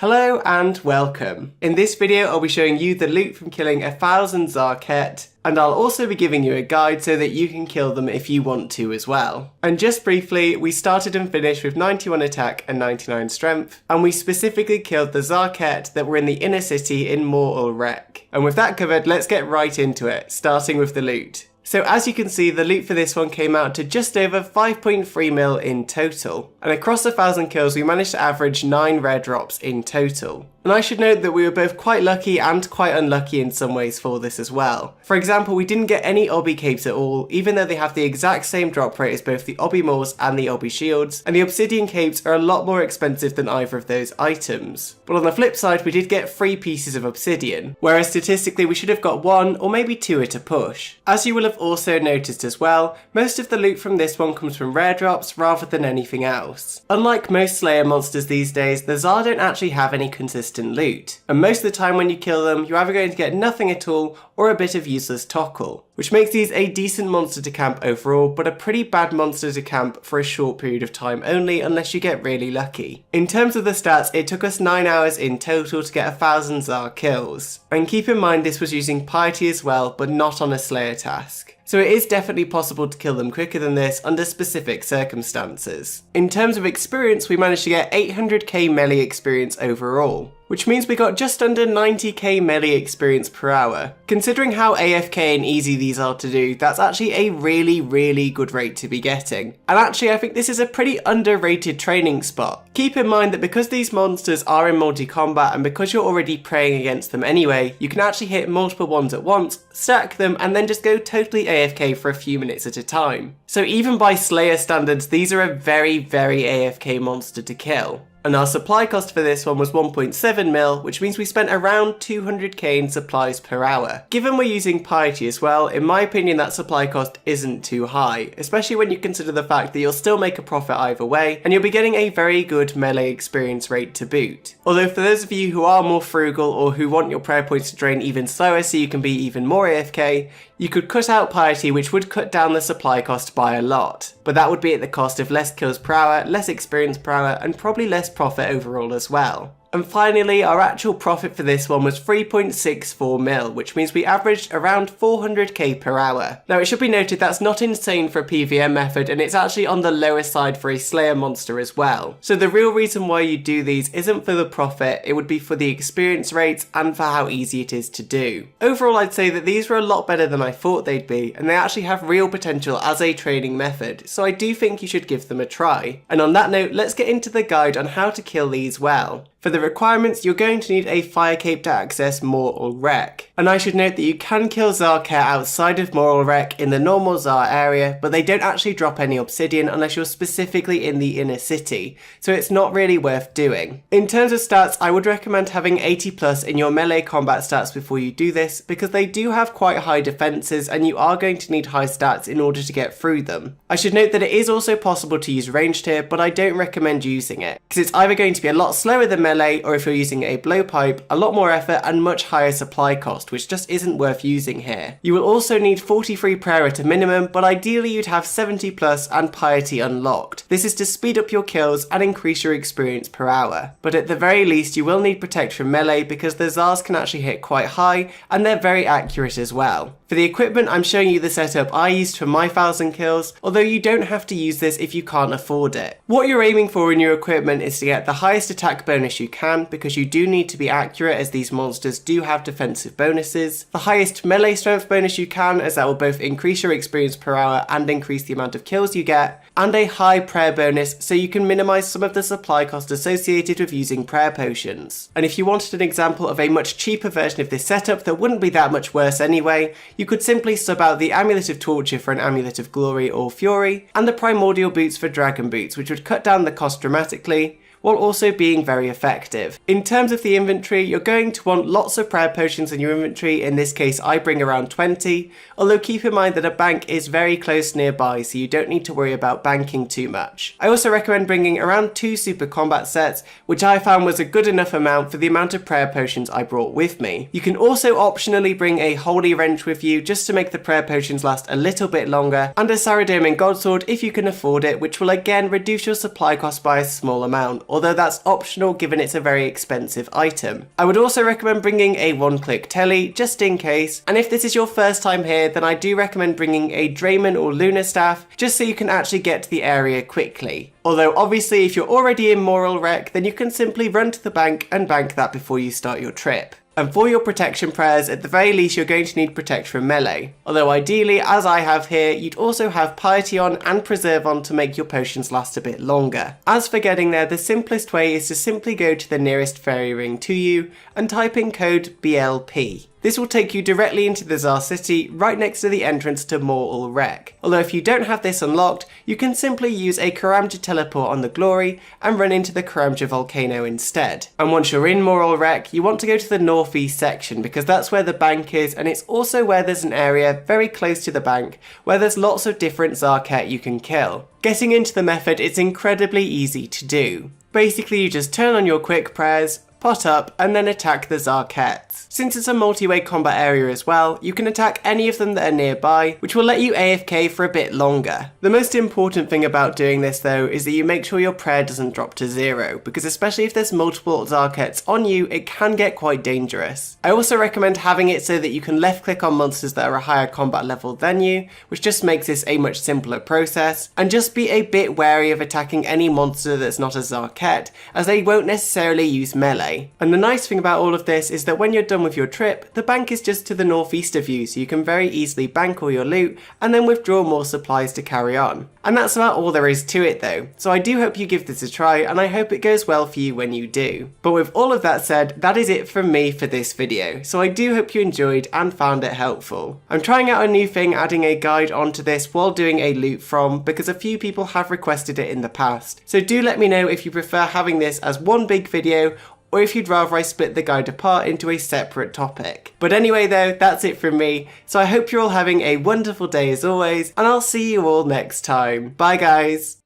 Hello and welcome. In this video I'll be showing you the loot from killing 1000 Tzhaar Ket, and I'll also be giving you a guide so that you can kill them if you want to as well. And just briefly, we started and finished with 91 attack and 99 strength, and we specifically killed the Tzhaar Ket that were in the inner city in Mor Ul Rek. And with that covered, let's get right into it, starting with the loot. So as you can see, the loot for this one came out to just over 5.3 mil in total. And across 1000 kills, we managed to average 9 rare drops in total. And I should note that we were both quite lucky and quite unlucky in some ways for this as well. For example, we didn't get any obby capes at all, even though they have the exact same drop rate as both the obby mors and the obby shields, and the obsidian capes are a lot more expensive than either of those items. But on the flip side, we did get 3 pieces of obsidian, whereas statistically we should have got 1 or maybe 2 at a push. As you will have also noticed as well, most of the loot from this one comes from rare drops rather than anything else. Unlike most Slayer monsters these days, the Tzhaar don't actually have any consistent loot, and most of the time when you kill them, you're either going to get nothing at all or a bit of useless tockle, which makes these a decent monster to camp overall, but a pretty bad monster to camp for a short period of time only unless you get really lucky. In terms of the stats, it took us 9 hours in total to get 1000 Tzhaar kills, and keep in mind this was using piety as well, but not on a Slayer task. So it is definitely possible to kill them quicker than this under specific circumstances. In terms of experience, we managed to get 800k melee experience overall, which means we got just under 90k melee experience per hour. Considering how AFK and easy these are to do, that's actually a really good rate to be getting. And actually I think this is a pretty underrated training spot. Keep in mind that because these monsters are in multi-combat and because you're already praying against them anyway, you can actually hit multiple ones at once, stack them, and then just go totally AFK for a few minutes at a time. So even by Slayer standards, these are a very AFK monster to kill. And our supply cost for this one was 1.7 mil, which means we spent around 200k in supplies per hour. Given we're using piety as well, in my opinion that supply cost isn't too high, especially when you consider the fact that you'll still make a profit either way, and you'll be getting a very good melee experience rate to boot. Although for those of you who are more frugal or who want your prayer points to drain even slower so you can be even more AFK, you could cut out piety, which would cut down the supply cost by a lot. But that would be at the cost of less kills per hour, less experience per hour, and probably less profit overall as well. And finally, our actual profit for this one was 3.64 mil, which means we averaged around 400k per hour. Now it should be noted that's not insane for a PVM method, and it's actually on the lower side for a Slayer monster as well. So the real reason why you do these isn't for the profit, it would be for the experience rates and for how easy it is to do. Overall, I'd say that these were a lot better than I thought they'd be, and they actually have real potential as a training method, so I do think you should give them a try. And on that note, let's get into the guide on how to kill these well. For the requirements, you're going to need a fire cape to access Mor Ul Rek. And I should note that you can kill Tzhaar Ket outside of Mor Ul Rek in the normal Tzhaar area, but they don't actually drop any obsidian unless you're specifically in the inner city, so it's not really worth doing. In terms of stats, I would recommend having 80 plus in your melee combat stats before you do this, because they do have quite high defenses and you are going to need high stats in order to get through them. I should note that it is also possible to use ranged here, but I don't recommend using it, because it's either going to be a lot slower than melee, or if you're using a blowpipe, a lot more effort and much higher supply cost, which just isn't worth using here. You will also need 43 prayer at a minimum, but ideally you'd have 70 plus and piety unlocked. This is to speed up your kills and increase your experience per hour. But at the very least you will need protect from melee because the Tzhaars can actually hit quite high and they're very accurate as well. For the equipment, I'm showing you the setup I used for my 1000 kills, although you don't have to use this if you can't afford it. What you're aiming for in your equipment is to get the highest attack bonus you can, because you do need to be accurate as these monsters do have defensive bonuses. The highest melee strength bonus you can, as that will both increase your experience per hour and increase the amount of kills you get. And a high prayer bonus so you can minimize some of the supply cost associated with using prayer potions. And if you wanted an example of a much cheaper version of this setup that wouldn't be that much worse anyway, you could simply sub out the Amulet of Torture for an Amulet of Glory or Fury, and the Primordial Boots for Dragon Boots, which would cut down the cost dramatically, while also being very effective. In terms of the inventory, you're going to want lots of prayer potions in your inventory. In this case, I bring around 20, although keep in mind that a bank is very close nearby, so you don't need to worry about banking too much. I also recommend bringing around 2 super combat sets, which I found was a good enough amount for the amount of prayer potions I brought with me. You can also optionally bring a Holy Wrench with you just to make the prayer potions last a little bit longer, and a Saradomin Godsword if you can afford it, which will again reduce your supply cost by a small amount, although that's optional given it's a very expensive item. I would also recommend bringing a one-click telly just in case, and if this is your first time here then I do recommend bringing a Drayman or Lunar staff just so you can actually get to the area quickly. Although obviously if you're already in Mor Ul Rek then you can simply run to the bank and bank that before you start your trip. And for your protection prayers, at the very least you're going to need protection from melee. Although ideally, as I have here, you'd also have piety on and preserve on to make your potions last a bit longer. As for getting there, the simplest way is to simply go to the nearest fairy ring to you and type in code BLP. This will take you directly into the Tzhaar city, right next to the entrance to Mor Ul Rek. Although if you don't have this unlocked, you can simply use a Karamja teleport on the Glory and run into the Karamja volcano instead. And once you're in Mor Ul Rek, you want to go to the northeast section because that's where the bank is, and it's also where there's an area very close to the bank where there's lots of different Tzhaar Ket you can kill. Getting into the method, it's incredibly easy to do. Basically you just turn on your quick prayers, pot up, and then attack the Tzhaar Kets. Since it's a multi-way combat area as well, you can attack any of them that are nearby, which will let you AFK for a bit longer. The most important thing about doing this though is that you make sure your prayer doesn't drop to 0, because especially if there's multiple Tzhaar Kets on you, it can get quite dangerous. I also recommend having it so that you can left click on monsters that are a higher combat level than you, which just makes this a much simpler process, and just be a bit wary of attacking any monster that's not a Tzhaar Ket, as they won't necessarily use melee. And the nice thing about all of this is that when you're done with your trip, the bank is just to the northeast of you, so you can very easily bank all your loot and then withdraw more supplies to carry on. And that's about all there is to it though, so I do hope you give this a try and I hope it goes well for you when you do. But with all of that said, that is it from me for this video, so I do hope you enjoyed and found it helpful. I'm trying out a new thing, adding a guide onto this while doing a loot from, because a few people have requested it in the past. So do let me know if you prefer having this as one big video or if you'd rather I split the guide apart into a separate topic. But anyway though, that's it from me, so I hope you're all having a wonderful day as always, and I'll see you all next time. Bye guys!